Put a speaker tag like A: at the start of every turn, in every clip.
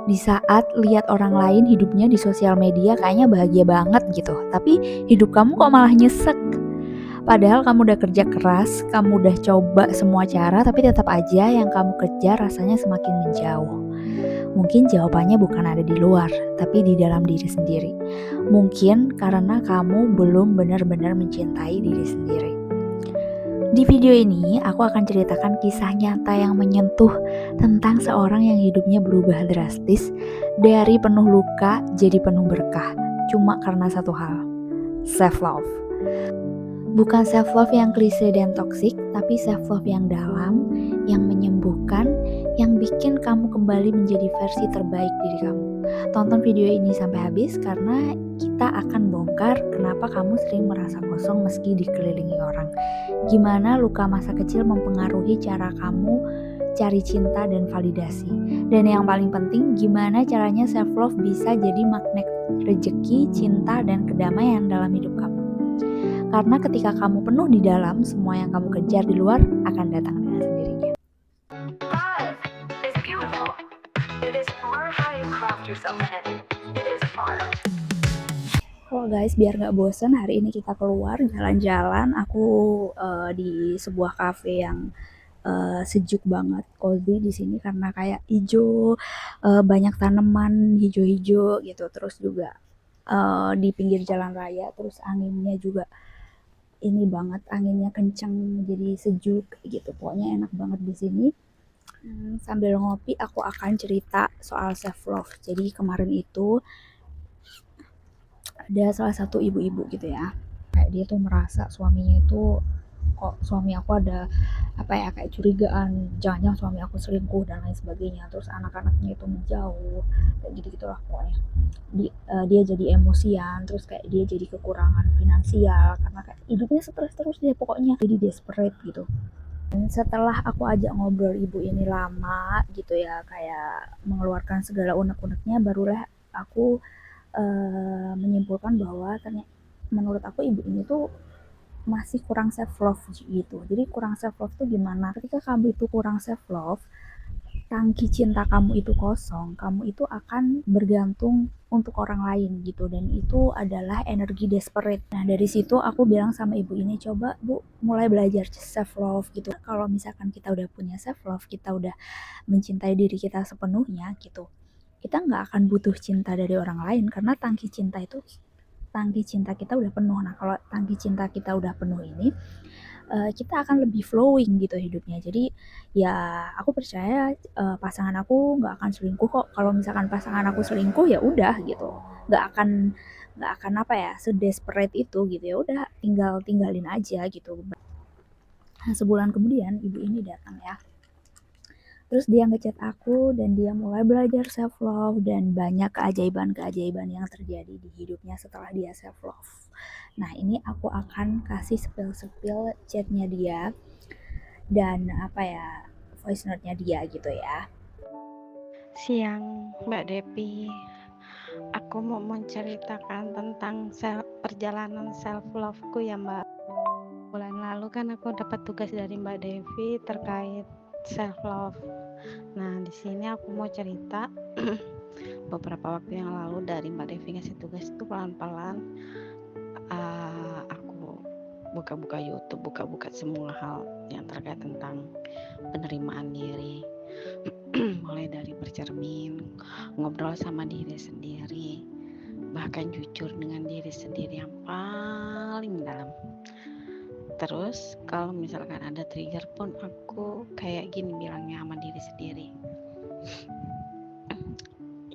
A: Di saat lihat orang lain hidupnya di sosial media kayaknya bahagia banget gitu, tapi hidup kamu kok malah nyesek. Padahal kamu udah kerja keras, kamu udah coba semua cara, tapi tetap aja yang kamu kejar rasanya semakin menjauh. Mungkin jawabannya bukan ada di luar, tapi di dalam diri sendiri. Mungkin karena kamu belum benar-benar mencintai diri sendiri. Di video ini, aku akan ceritakan kisah nyata yang menyentuh tentang seorang yang hidupnya berubah drastis dari penuh luka jadi penuh berkah, cuma karena satu hal, self-love. Bukan self-love yang klise dan toksik, tapi self-love yang dalam, yang menyembuhkan, yang bikin kamu kembali menjadi versi terbaik diri kamu. Tonton video ini sampai habis karena kita akan bongkar kenapa kamu sering merasa kosong meski dikelilingi orang. Gimana luka masa kecil mempengaruhi cara kamu cari cinta dan validasi. Dan yang paling penting, gimana caranya self-love bisa jadi magnet rezeki, cinta, dan kedamaian dalam hidup kamu. Karena ketika kamu penuh di dalam, semua yang kamu kejar di luar akan datang dengan sendirinya. Halo guys, biar gak bosan, hari ini kita keluar jalan-jalan. Aku di sebuah cafe yang sejuk banget, cozy di sini karena kayak hijau, banyak tanaman hijau-hijau gitu. Terus juga di pinggir jalan raya, terus anginnya juga ini banget, anginnya kencang jadi sejuk gitu, pokoknya enak banget di sini. Sambil ngopi aku akan cerita soal self love. Jadi kemarin itu ada salah satu ibu-ibu gitu ya, kayak dia tuh merasa suaminya itu, kok suami aku ada apa ya, kayak curigaan, jangan-jangan suami aku selingkuh dan lain sebagainya, terus anak-anaknya itu menjauh, kayak gitu-gitulah pokoknya. Dia jadi emosian, terus kayak dia jadi kekurangan finansial karena kayak hidupnya stres terus dia, pokoknya jadi desperate gitu. Dan setelah aku ajak ngobrol ibu ini lama gitu ya, kayak mengeluarkan segala unek-uneknya, barulah aku menyimpulkan bahwa ternyata menurut aku ibu ini tuh masih kurang self love gitu. Jadi kurang self love tuh gimana? Ketika kamu itu kurang self love, tangki cinta kamu itu kosong, kamu itu akan bergantung untuk orang lain gitu, dan itu adalah energi desperate. Nah dari situ aku bilang sama ibu ini, coba bu mulai belajar self love gitu. Kalau misalkan kita udah punya self love, kita udah mencintai diri kita sepenuhnya gitu, kita nggak akan butuh cinta dari orang lain karena tangki cinta kita udah penuh. Nah kalau tangki cinta kita udah penuh ini, kita akan lebih flowing gitu hidupnya. Jadi ya aku percaya pasangan aku nggak akan selingkuh kok. Kalau misalkan pasangan aku selingkuh ya udah gitu, nggak akan apa ya, sedesperate itu gitu, ya udah tinggalin aja gitu. Nah, sebulan kemudian ibu ini datang ya. Terus dia ngechat aku dan dia mulai belajar self love, dan banyak keajaiban-keajaiban yang terjadi di hidupnya setelah dia self love. Nah, ini aku akan kasih spill chatnya dia dan apa ya, voice note-nya dia gitu ya.
B: Siang Mbak Depi, aku mau menceritakan tentang perjalanan self love-ku ya Mbak. Bulan lalu kan aku dapat tugas dari Mbak Devi terkait self love. Nah di sini aku mau cerita beberapa waktu yang lalu dari Mbak Devi ngasih tugas itu pelan-pelan aku buka-buka YouTube, buka-buka semua hal yang terkait tentang penerimaan diri. Mulai dari bercermin, ngobrol sama diri sendiri, bahkan jujur dengan diri sendiri yang paling dalam. Terus kalau misalkan ada trigger pun aku kayak gini bilangnya sama diri sendiri,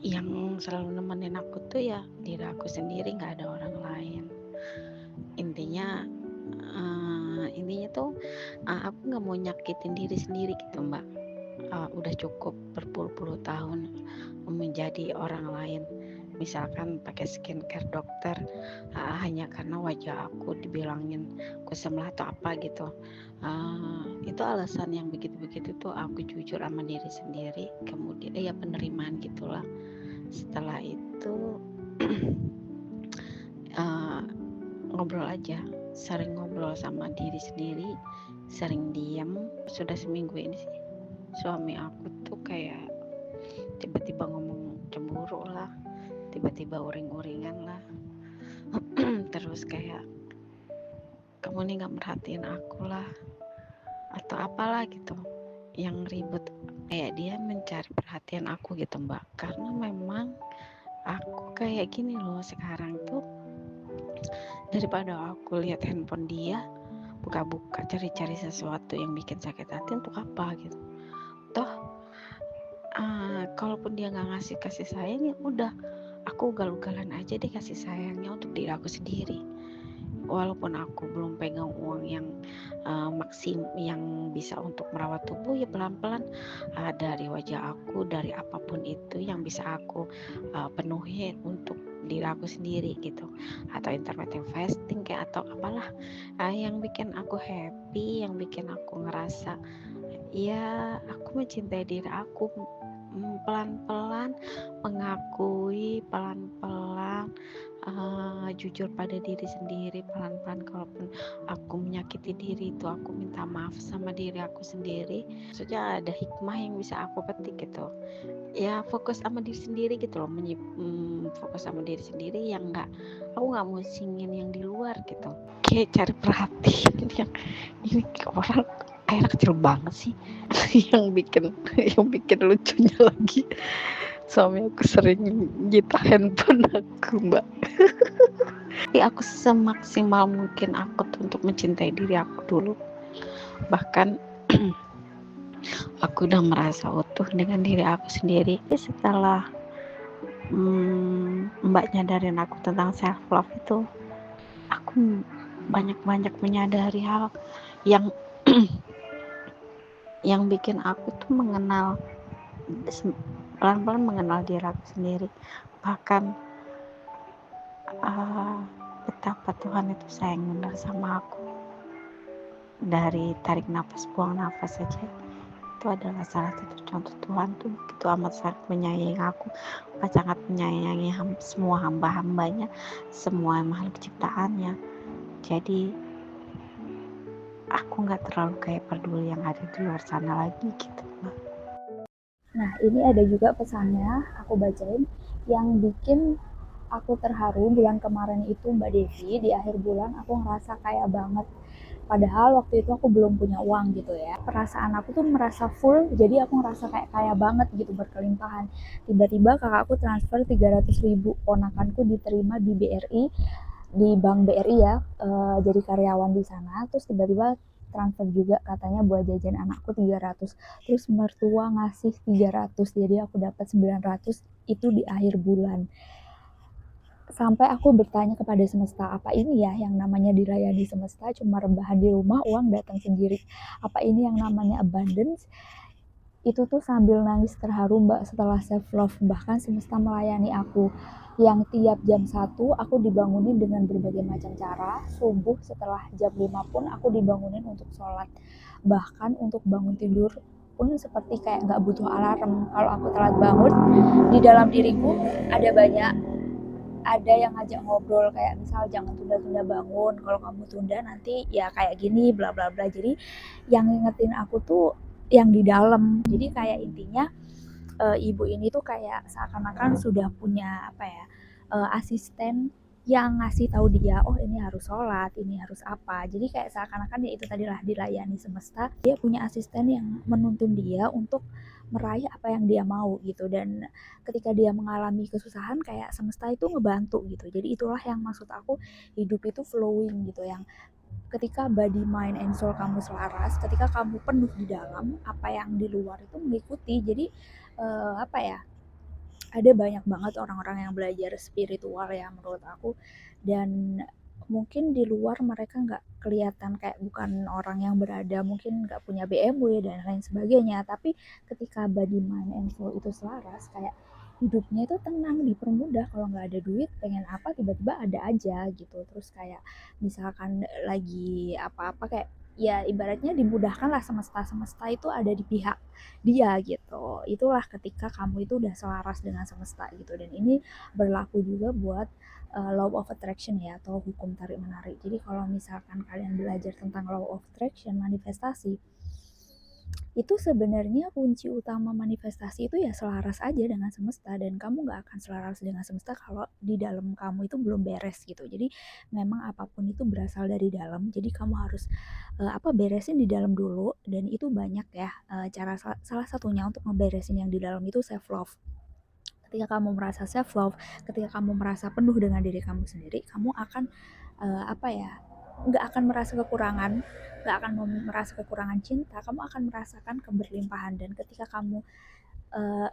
B: yang selalu nemenin aku tuh ya diri aku sendiri, gak ada orang lain. Intinya tuh aku gak mau nyakitin diri sendiri gitu Mbak. Udah cukup berpuluh-puluh tahun menjadi orang lain, misalkan pakai skincare dokter hanya karena wajah aku dibilangin kusam lah atau apa gitu. Itu alasan yang begitu-begitu tuh aku jujur sama diri sendiri, kemudian ya penerimaan gitulah. Setelah itu ngobrol aja, sering ngobrol sama diri sendiri, sering diam. Sudah seminggu ini sih suami aku tuh kayak tiba-tiba ngomong tiba-tiba uring-uringan lah. Terus kayak kamu nih gak merhatiin aku lah atau apalah gitu yang ribut. Kayak dia mencari perhatian aku gitu Mbak, karena memang aku kayak gini loh sekarang tuh, daripada aku lihat handphone dia buka-buka cari-cari sesuatu yang bikin sakit hati, untuk apa gitu. Toh kalaupun dia nggak ngasih kasih sayang, ya udah aku ugal-ugalan aja deh kasih sayangnya untuk diri aku sendiri. Walaupun aku belum pegang uang yang yang bisa untuk merawat tubuh, ya pelan-pelan dari wajah aku, dari apapun itu yang bisa aku penuhi untuk diri aku sendiri gitu, atau intermittent fasting kayak atau apalah yang bikin aku happy, yang bikin aku ngerasa ya aku mencintai diri aku, pelan-pelan mengakui, pelan-pelan jujur pada diri sendiri, pelan-pelan kalaupun aku menyakiti diri itu aku minta maaf sama diri aku sendiri. Maksudnya ada hikmah yang bisa aku petik gitu, ya fokus sama diri sendiri gitu loh, fokus sama diri sendiri yang aku nggak musingin yang di luar gitu, kayak cari perhatian yang ini orang air kecil banget sih. yang bikin lucunya lagi, suami aku sering nyita handphone aku Mbak. Tapi aku semaksimal mungkin aku tuh untuk mencintai diri aku dulu, bahkan aku udah merasa utuh dengan diri aku sendiri. Setelah Mbak nyadarin aku tentang self love itu, aku banyak-banyak menyadari hal yang yang bikin aku tuh pelan-pelan mengenal diri aku sendiri, bahkan betapa Tuhan itu sayang benar sama aku. Dari tarik nafas buang nafas saja itu adalah salah satu contoh Tuhan tuh begitu amat sangat menyayangi aku, sangat menyayangi semua hamba-hambanya, semua makhluk ciptaannya. Jadi aku nggak terlalu kayak peduli yang ada di luar sana lagi gitu.
A: Nah, ini ada juga pesannya, aku bacain, yang bikin aku terharu bulan kemarin itu Mbak Devi, di akhir bulan aku ngerasa kaya banget. Padahal waktu itu aku belum punya uang gitu ya. Perasaan aku tuh merasa full, jadi aku ngerasa kayak kaya banget gitu, berkelimpahan. Tiba-tiba kakakku transfer 300.000, ponakanku diterima di BRI, di bank BRI ya, jadi karyawan di sana. Terus tiba-tiba transfer juga katanya buat jajan anakku 300, terus mertua ngasih 300, jadi aku dapat 900 itu di akhir bulan. Sampai aku bertanya kepada semesta, apa ini ya yang namanya dilayani semesta, cuma rebahan di rumah uang datang sendiri, apa ini yang namanya abundance. Itu tuh sambil nangis terharu Mbak setelah self love. Bahkan semesta melayani aku, yang tiap jam 1 aku dibangunin dengan berbagai macam cara. Subuh setelah jam 5 pun aku dibangunin untuk sholat. Bahkan untuk bangun tidur pun seperti kayak gak butuh alarm. Kalau aku telat bangun, di dalam diriku ada yang ngajak ngobrol, kayak misal jangan tunda-tunda bangun, kalau kamu tunda nanti ya kayak gini bla bla bla. Jadi yang ngingetin aku tuh yang di dalam. Jadi kayak intinya ibu ini tuh kayak seakan-akan sudah punya apa ya, asisten yang ngasih tahu dia, oh ini harus sholat, ini harus apa. Jadi kayak seakan-akan ya itu tadilah dilayani semesta. Dia punya asisten yang menuntun dia untuk meraih apa yang dia mau gitu. Dan ketika dia mengalami kesusahan, kayak semesta itu ngebantu gitu. Jadi itulah yang maksud aku, hidup itu flowing gitu, yang ketika body, mind, and soul kamu selaras, ketika kamu penuh di dalam, apa yang di luar itu mengikuti. Jadi apa ya, ada banyak banget orang-orang yang belajar spiritual ya menurut aku, dan mungkin di luar mereka nggak kelihatan, kayak bukan orang yang berada, mungkin nggak punya BMW dan lain sebagainya, tapi ketika body, mind, and soul itu selaras, kayak hidupnya itu tenang, dipermudah. Kalau nggak ada duit, pengen apa tiba-tiba ada aja gitu. Terus kayak misalkan lagi apa-apa, kayak ya ibaratnya dimudahkan lah, semesta itu ada di pihak dia gitu. Itulah ketika kamu itu udah selaras dengan semesta gitu. Dan ini berlaku juga buat law of attraction ya, atau hukum tarik menarik. Jadi kalau misalkan kalian belajar tentang law of attraction, manifestasi, Itu sebenarnya kunci utama manifestasi itu ya selaras aja dengan semesta, dan kamu nggak akan selaras dengan semesta kalau di dalam kamu itu belum beres gitu. Jadi memang apapun itu berasal dari dalam, jadi kamu harus beresin di dalam dulu, dan itu banyak ya cara salah satunya untuk ngeberesin yang di dalam itu self love. Ketika kamu merasa self love, ketika kamu merasa penuh dengan diri kamu sendiri, kamu akan uh, apa ya nggak akan merasa kekurangan, nggak akan merasa kekurangan cinta, kamu akan merasakan keberlimpahan. Dan ketika kamu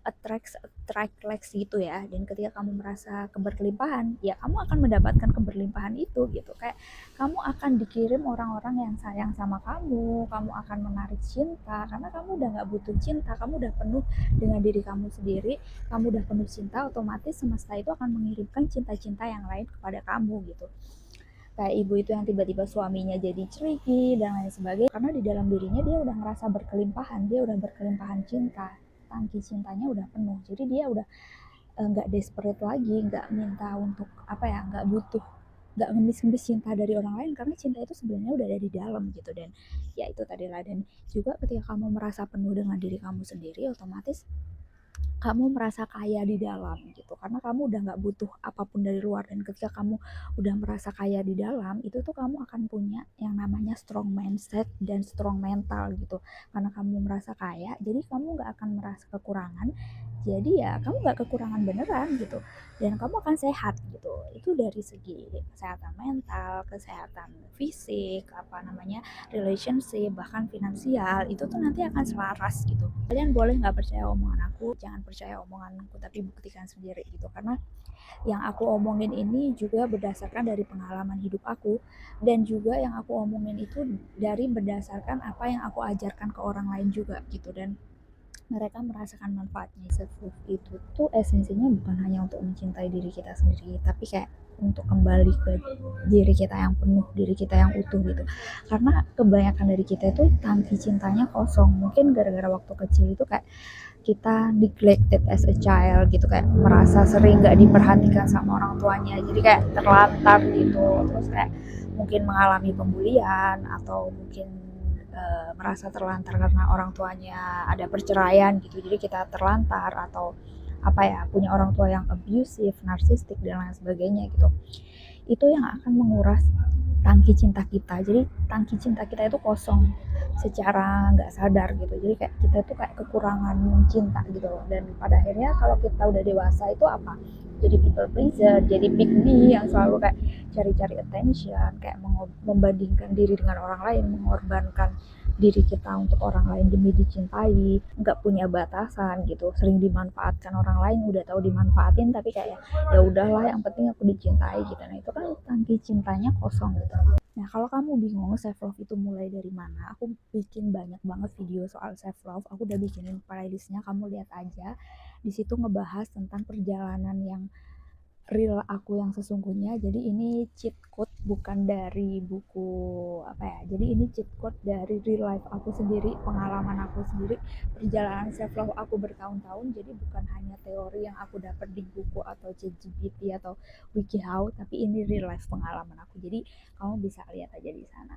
A: attract likes gitu ya, dan ketika kamu merasa keberlimpahan, ya kamu akan mendapatkan keberlimpahan itu gitu. Kayak kamu akan dikirim orang-orang yang sayang sama kamu akan menarik cinta karena kamu udah nggak butuh cinta, kamu udah penuh dengan diri kamu sendiri, kamu udah penuh cinta, otomatis semesta itu akan mengirimkan cinta-cinta yang lain kepada kamu gitu. Kayak ibu itu yang tiba-tiba suaminya jadi ceriki dan lain sebagainya, karena di dalam dirinya dia udah ngerasa berkelimpahan, dia udah berkelimpahan cinta, tangki cintanya udah penuh, jadi dia udah nggak desperate lagi, nggak minta untuk nggak butuh, nggak ngemis-ngemis cinta dari orang lain, karena cinta itu sebenarnya udah ada di dalam gitu. Dan ya itu tadi lah. Dan juga ketika kamu merasa penuh dengan diri kamu sendiri, otomatis kamu merasa kaya di dalam gitu, karena kamu udah nggak butuh apapun dari luar. Dan ketika kamu udah merasa kaya di dalam, itu tuh kamu akan punya yang namanya strong mindset dan strong mental gitu. Karena kamu merasa kaya, jadi kamu nggak akan merasa kekurangan, jadi ya kamu nggak kekurangan beneran gitu, dan kamu akan sehat gitu. Itu dari segi kesehatan mental, kesehatan fisik, relationship, bahkan finansial, itu tuh nanti akan selaras gitu. Kalian boleh nggak percaya omongan aku, jangan percaya omongan aku, tapi buktikan sendiri gitu. Karena yang aku omongin ini juga berdasarkan dari pengalaman hidup aku, dan juga yang aku omongin itu dari berdasarkan apa yang aku ajarkan ke orang lain juga gitu. Dan mereka merasakan manfaatnya. Self love itu tuh esensinya bukan hanya untuk mencintai diri kita sendiri, tapi kayak untuk kembali ke diri kita yang penuh, diri kita yang utuh gitu. Karena kebanyakan dari kita itu tangki cintanya kosong, mungkin gara-gara waktu kecil itu kayak kita neglected as a child gitu, kayak merasa sering gak diperhatikan sama orang tuanya, jadi kayak terlantar gitu. Terus kayak mungkin mengalami pembulian, atau mungkin merasa terlantar karena orang tuanya ada perceraian gitu, jadi kita terlantar, atau punya orang tua yang abusive, narsistik dan lain sebagainya gitu. Itu yang akan menguras tangki cinta kita. Jadi tangki cinta kita itu kosong secara nggak sadar gitu. Jadi kayak kita tuh kayak kekurangan cinta gitu. Dan pada akhirnya kalau kita udah dewasa itu apa? Jadi people pleaser, jadi pick me yang selalu kayak cari-cari attention, kayak membandingkan diri dengan orang lain, mengorbankan diri kita untuk orang lain demi dicintai, nggak punya batasan gitu, sering dimanfaatkan orang lain, udah tahu dimanfaatin tapi kayak ya udahlah yang penting aku dicintai gitu. Nah itu kan tangki cintanya kosong gitu. Nah kalau kamu bingung self love itu mulai dari mana, aku bikin banyak banget video soal self love, aku udah bikinin playlistnya, kamu lihat aja. Di situ ngebahas tentang perjalanan yang real aku yang sesungguhnya. Jadi ini cheat code bukan dari buku jadi ini cheat code dari real life aku sendiri, pengalaman aku sendiri, perjalanan self love aku bertahun-tahun. Jadi bukan hanya teori yang aku dapat di buku atau ChatGPT atau WikiHow, tapi ini real life pengalaman aku, jadi kamu bisa lihat aja di sana.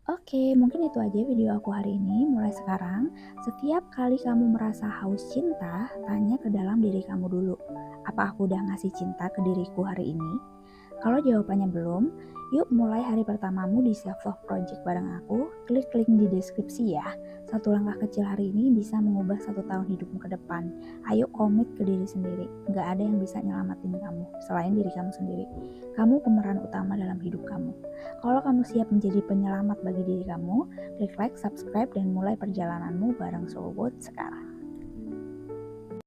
A: Oke, mungkin itu aja video aku hari ini. Mulai sekarang, setiap kali kamu merasa haus cinta, tanya ke dalam diri kamu dulu. Apa aku udah ngasih cinta ke diriku hari ini? Kalau jawabannya belum, yuk mulai hari pertamamu di Self Love Project bareng aku. Klik link di deskripsi ya. Satu langkah kecil hari ini bisa mengubah 1 tahun hidupmu ke depan. Ayo komit ke diri sendiri. Gak ada yang bisa nyelamatin kamu selain diri kamu sendiri. Kamu pemeran utama dalam hidup kamu. Kalau kamu siap menjadi penyelamat bagi diri kamu, klik like, subscribe, dan mulai perjalananmu bareng Soulboat sekarang.